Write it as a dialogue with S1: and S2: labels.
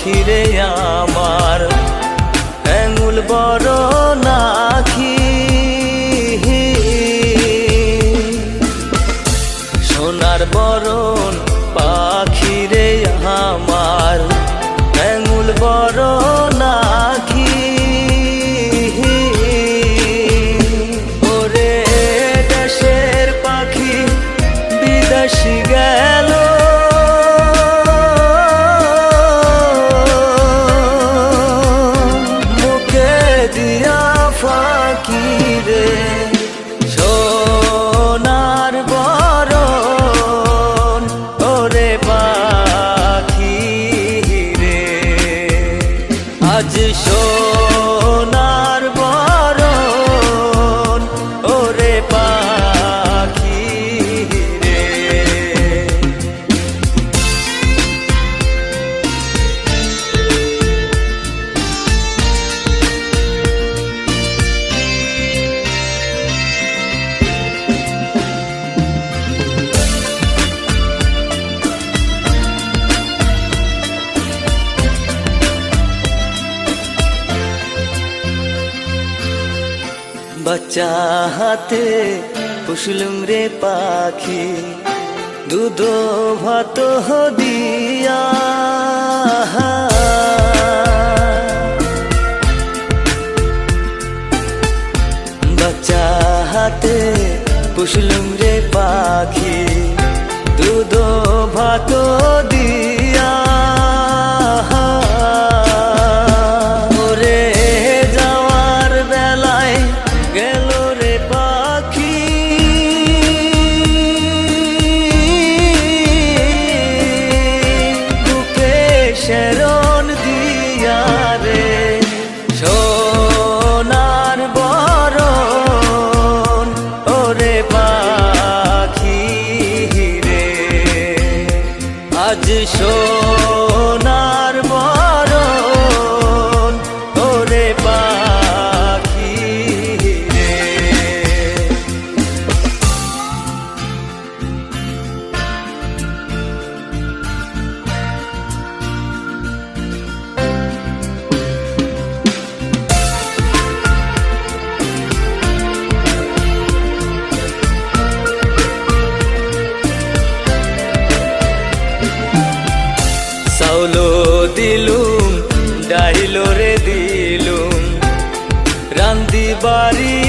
S1: পাখিরে আমার আঙুল বড় নাকি সোনার বরণ পাখিরে আমার আঙুল বড় নাকি ওরে দেশের পাখি বিদেশি গেল মুখে দিয়া ফাঁকি রে সোনার বরণ ওরে পাখি রে আজ সোনার বরণ ওরে পাখি রে बच्चा हाथे पुषलुम रे पाखी दूध भात दिया बच्चा हाथे पुषलुम रे पाखी दूध भात दिया শরণ দিয়া রে সোনার বরণ ওরে পাখি রে আজ সোনার বরণ ওরে পাখি রে চাউলো দিলুম ডাইলো রে দিলুম রান্দি বাড়ি